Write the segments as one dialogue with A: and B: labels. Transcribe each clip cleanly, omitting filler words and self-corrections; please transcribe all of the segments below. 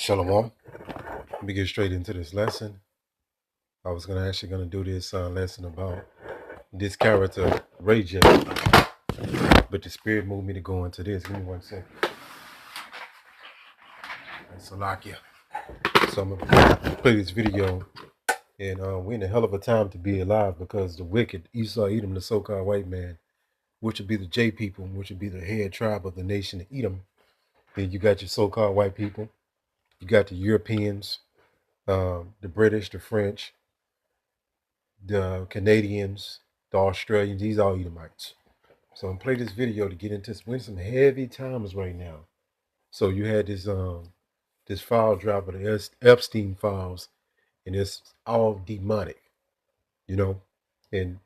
A: Shalom. Let me get straight into this lesson. I was actually gonna do this lesson about this character Ray J, but the spirit moved me to go into this. Give me 1 second. Salakia. So I'm gonna play this video, and we're in a hell of a time to be alive because the wicked Esau Edom, the so-called white man, which would be the J people, which would be the head tribe of the nation of Edom. Then you got your so-called white people. You got the Europeans, the British, the French, the Canadians, the Australians. These are all Edomites. So I'm play this video to get into some heavy times right now. So you had this file drive of the Epstein files, and it's all demonic, you know. And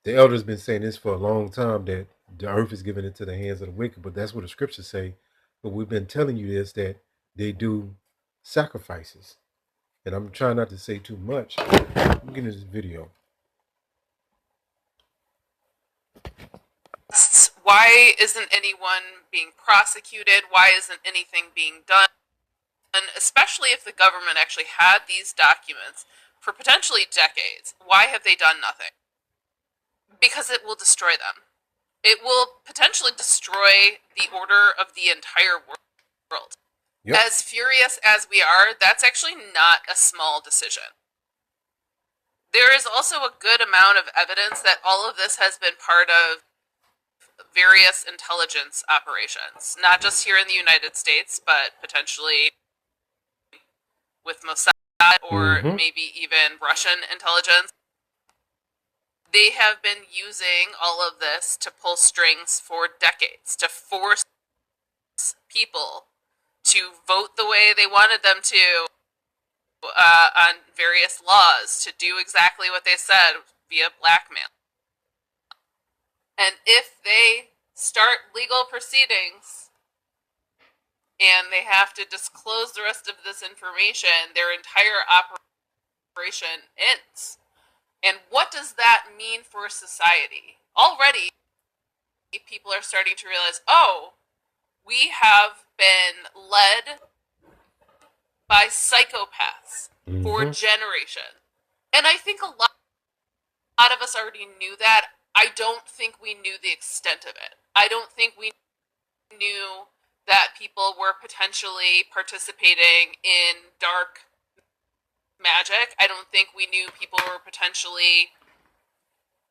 A: the elders been saying this for a long time that the earth is given into the hands of the wicked, but that's what the scriptures say. But we've been telling you this that they do sacrifices. And I'm trying not to say too much. Let me get into this video.
B: Why isn't anyone being prosecuted? Why isn't anything being done? And especially if the government actually had these documents for potentially decades, why have they done nothing? Because it will destroy them. It will potentially destroy the order of the entire world. Yep. As furious as we are, that's actually not a small decision. There is also a good amount of evidence that all of this has been part of various intelligence operations, not just here in the United States, but potentially with Mossad or maybe even Russian intelligence. They have been using all of this to pull strings for decades, to force people to vote the way they wanted them to on various laws, to do exactly what they said via blackmail. And if they start legal proceedings and they have to disclose the rest of this information, their entire operation ends. And what does that mean for society? Already, people are starting to realize, oh, we have been led by psychopaths for generations. And I think a lot of us already knew that. I don't think we knew the extent of it. I don't think we knew that people were potentially participating in dark magic. I don't think we knew people were potentially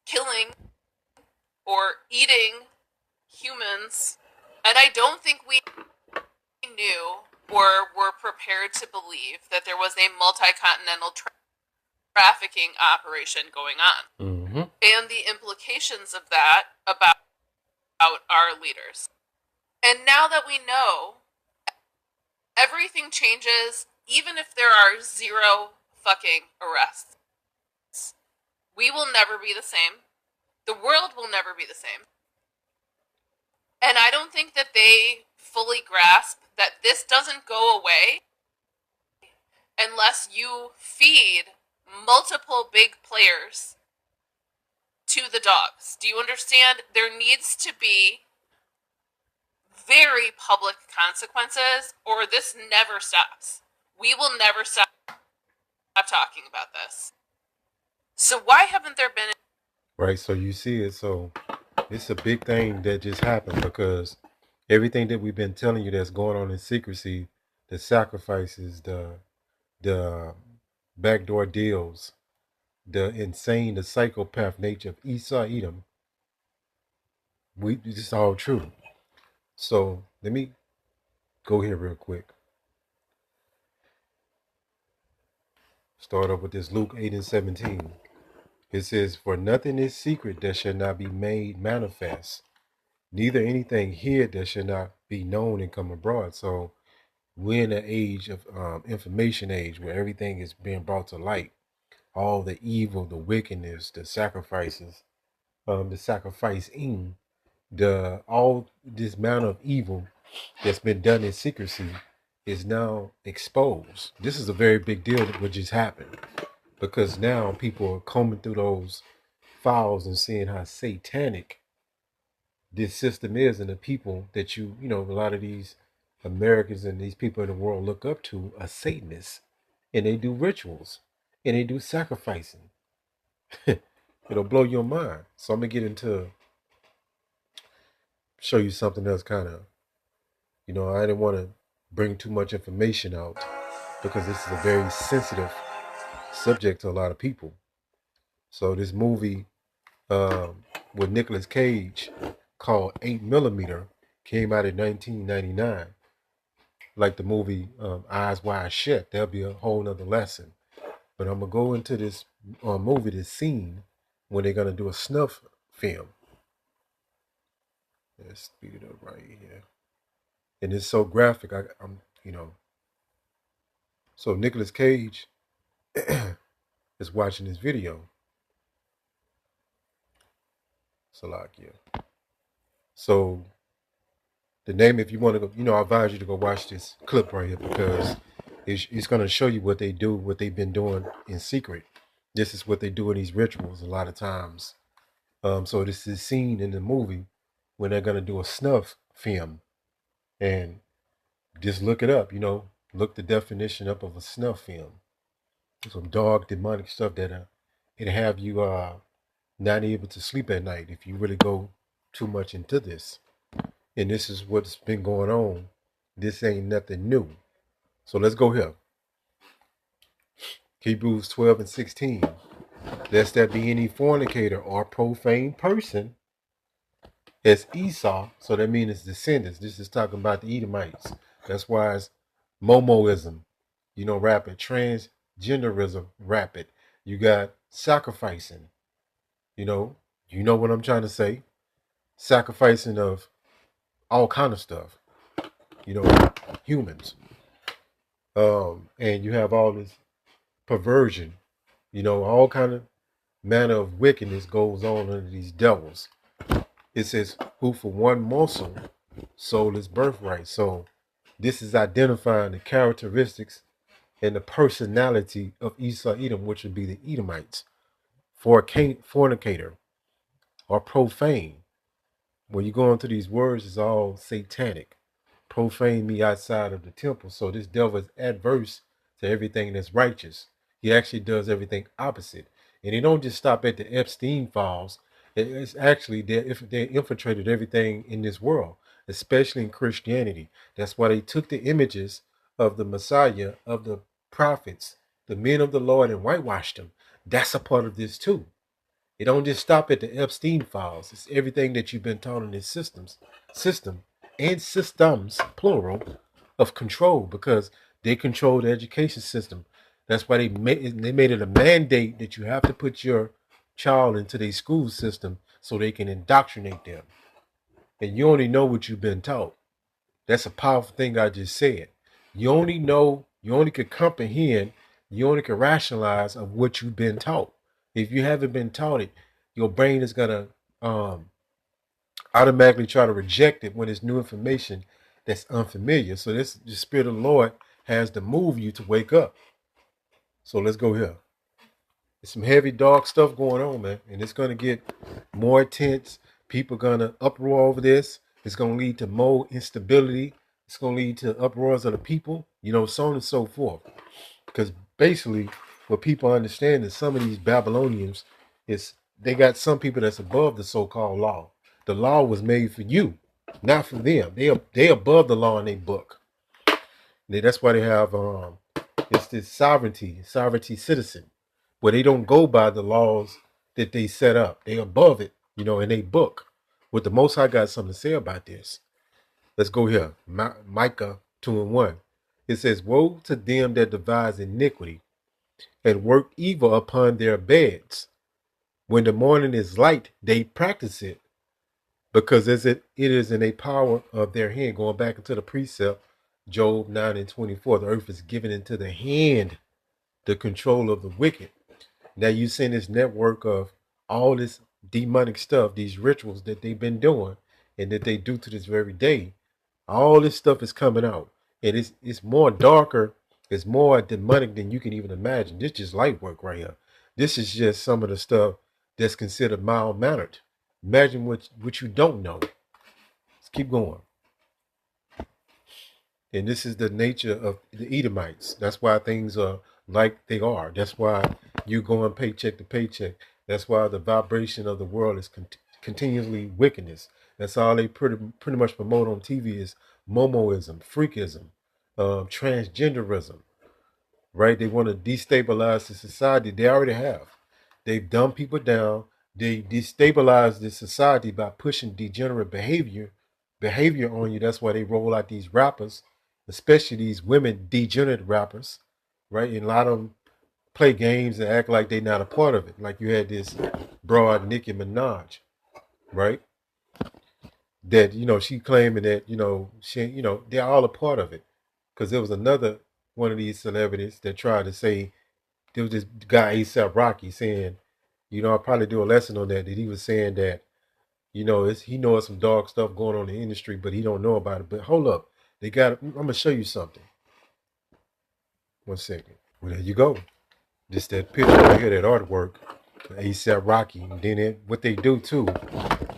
B: killing or eating humans. And I don't think we knew or were prepared to believe that there was a multi-continental trafficking operation going on. And the implications of that about our leaders. And now that we know, everything changes, even if there are 0 fucking arrests. We will never be the same. The world will never be the same. And I don't think that they fully grasp that this doesn't go away unless you feed multiple big players to the dogs. Do you understand? There needs to be very public consequences, or this never stops. We will never stop talking about this. So why haven't there been...
A: Right, so you see it, so it's a big thing that just happened because everything that we've been telling you that's going on in secrecy, the sacrifices, the backdoor deals, the psychopath nature of Esau Edom, this is all true. So let me go here real quick. Start off with this Luke 8:17. It says, "For nothing is secret that shall not be made manifest, neither anything hid that shall not be known and come abroad." So we're in an age of information age where everything is being brought to light. All the evil, the wickedness, the sacrifices, the sacrificing, all this amount of evil that's been done in secrecy is now exposed. This is a very big deal that what just happened, because now people are combing through those files and seeing how satanic this system is, and the people that a lot of these Americans and these people in the world look up to are Satanists, and they do rituals, and they do sacrificing. It'll blow your mind. So I'm gonna get into show you something else, kind of. I didn't want to bring too much information out because this is a very sensitive subject to a lot of people. So this movie with Nicolas Cage called 8mm came out in 1999. Like the movie Eyes Wide Shut. There'll be a whole nother lesson. But I'm going to go into this movie, this scene, when they're going to do a snuff film. Let's speed it up right here. And it's so graphic. I'm. So Nicolas Cage is watching this video. Salakia. So the name, if you want to go, I advise you to go watch this clip right here because it's going to show you what they do, what they've been doing in secret. This is what they do in these rituals a lot of times. So this is seen in the movie when they're going to do a snuff film. And just look it up, look the definition up of a snuff film. Some dark, demonic stuff that it have you not able to sleep at night if you really go too much into this. And this is what's been going on. This ain't nothing new. So let's go here. Hebrews 12:16. Lest there be any fornicator or profane person as Esau. So that means it's descendants. This is talking about the Edomites. That's why it's Momoism, rapid. Transgenderism, rapid. You got sacrificing. You know what I'm trying to say. Sacrificing of all kind of stuff. Humans. And you have all this perversion. All kind of manner of wickedness goes on under these devils. It says, who for one morsel sold his birthright. So this is identifying the characteristics and the personality of Esau Edom, which would be the Edomites. Fornicator or profane. When you go into these words, it's all satanic. Profane me outside of the temple. So this devil is adverse to everything that's righteous. He actually does everything opposite. And he don't just stop at the Epstein files. It's actually they infiltrated everything in this world, especially in Christianity. That's why they took the images of the Messiah, of the prophets, the men of the Lord, and whitewashed them. That's a part of this too. It don't just stop at the Epstein files. It's everything that you've been taught in this system and systems, plural, of control, because they control the education system. That's why they made it a mandate that you have to put your child into their school system so they can indoctrinate them. And you only know what you've been taught. That's a powerful thing I just said. You only could comprehend, you only can rationalize of what you've been taught. If you haven't been taught it, your brain is gonna automatically try to reject it when it's new information that's unfamiliar. So the Spirit of the Lord has to move you to wake up. So let's go here. There's some heavy, dark stuff going on, man. And it's going to get more intense. People going to uproar over this. It's going to lead to more instability. It's going to lead to uproars of the people, so on and so forth. Because basically, what people understand is some of these Babylonians, they got some people that's above the so-called law. The law was made for you, not for them. They above the law in their book. That's why they have it's this sovereignty citizen, where they don't go by the laws that they set up. They above it, in their book. What the Most High got something to say about this. Let's go here. Micah 2:1. It says, woe to them that devise iniquity and work evil upon their beds. When the morning is light, they practice it, because it is in a power of their hand. Going back into the precept, Job 9:24, the earth is given into the hand, the control of the wicked. Now you see this network of all this demonic stuff, these rituals that they've been doing and that they do to this very day. All this stuff is coming out, and it's more darker, it's more demonic than you can even imagine. This is just light work right here. This is just some of the stuff that's considered mild-mannered. Imagine what you don't know. Let's keep going. And this is the nature of the Edomites. That's why things are like they are. That's why you going paycheck to paycheck. That's why the vibration of the world is continually wickedness. That's all they pretty much promote on TV is momoism, freakism, transgenderism, right? They want to destabilize the society. They already have. They've dumbed people down. They destabilize the society by pushing degenerate behavior on you. That's why they roll out these rappers, especially these women degenerate rappers, right? And a lot of them play games and act like they're not a part of it. Like you had this broad Nicki Minaj, right? That she claiming that they're all a part of it. Because there was another one of these celebrities that tried to say, there was this guy ASAP Rocky saying, I'll probably do a lesson on that he was saying that he knows some dark stuff going on in the industry, but he don't know about it. But hold up, I'm gonna show you something. 1 second. Well, there you go. Just that picture right here, that artwork, ASAP Rocky. And then what they do too,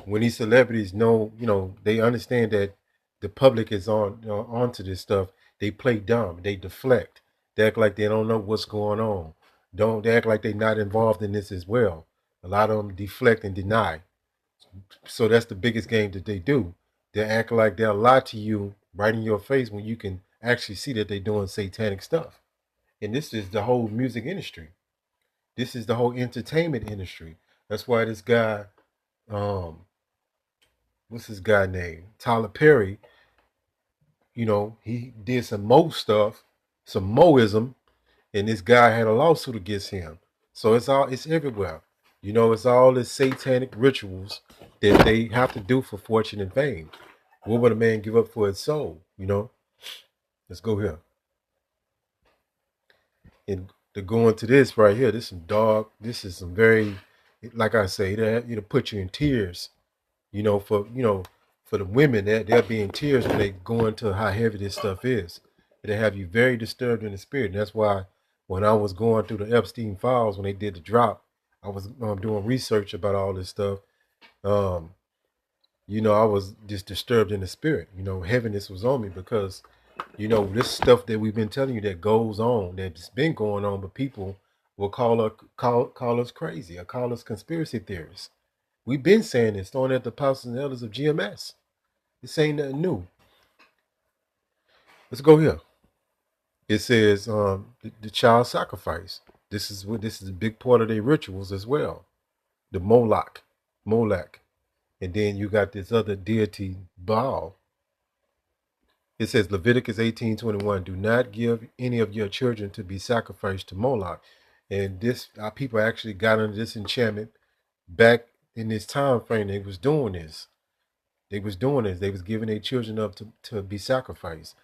A: when these celebrities know, they understand that the public is onto this stuff. They play dumb. They deflect. They act like they don't know what's going on. They act like they're not involved in this as well. A lot of them deflect and deny. So that's the biggest game that they do. They act like they'll lie to you right in your face when you can actually see that they're doing satanic stuff. And this is the whole music industry. This is the whole entertainment industry. That's why this guy, what's his guy name? Tyler Perry, he did some stuff, some moism, and this guy had a lawsuit against him. So it's everywhere. It's all the satanic rituals that they have to do for fortune and fame. What would a man give up for his soul? Let's go here. And to go into this right here, this is some very, like I say, that put you in tears. For the women, they'll be in tears when they go into how heavy this stuff is. It'll have you very disturbed in the spirit. And that's why when I was going through the Epstein files, when they did the drop, I was doing research about all this stuff. I was just disturbed in the spirit. Heaviness was on me because, this stuff that we've been telling you that goes on, that's been going on, but people will call us crazy or call us conspiracy theorists. We've been saying this, throwing at the apostles and elders of GMS. This ain't nothing new. Let's go here. It says the child sacrifice. This is a big part of their rituals as well. The Moloch. And then you got this other deity, Baal. It says Leviticus 18:21, do not give any of your children to be sacrificed to Moloch. And our people actually got under this enchantment back in this time frame. They was doing this. They was giving their children up to be sacrificed.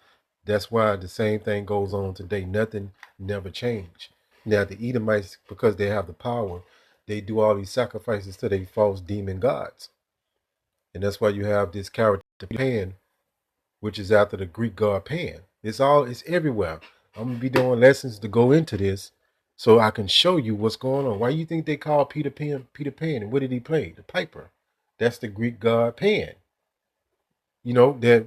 A: That's why the same thing goes on today. Nothing never changed. Now the Edomites, because they have the power, they do all these sacrifices to their false demon gods. And that's why you have this character Pan, which is after the Greek god Pan. It's everywhere. I'm gonna be doing lessons to go into this so I can show you what's going on. Why you think they call Peter Pan? And what did he play? The piper. That's the Greek god Pan. That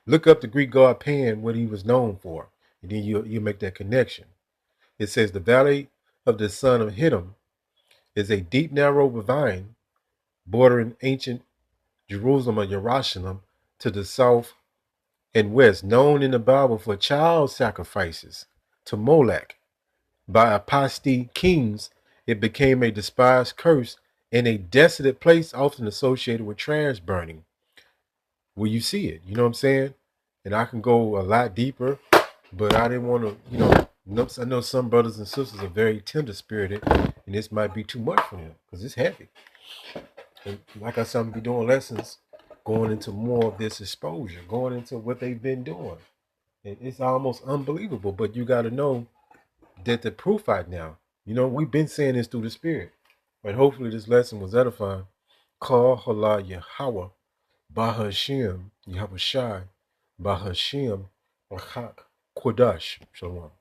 A: look up the Greek god Pan, what he was known for, and then you make that connection. It says the valley of the son of Hinnom is a deep, narrow ravine bordering ancient Jerusalem or Jerusalem to the south and west, known in the Bible for child sacrifices to Molech. By apostate kings, it became a despised curse and a desolate place often associated with trash burning. Well, you see it, you know what I'm saying? And I can go a lot deeper, but I didn't want to, I know some brothers and sisters are very tender spirited, and this might be too much for them because it's heavy. And like I said, I'm going to be doing lessons going into more of this exposure, going into what they've been doing. And it's almost unbelievable, but you got to know that the proof out now. We've been saying this through the spirit, but hopefully this lesson was edifying. Call Hala Yahweh, Bahashem, Yahushai, Bahashem, Rachak, Kodash. Shalom.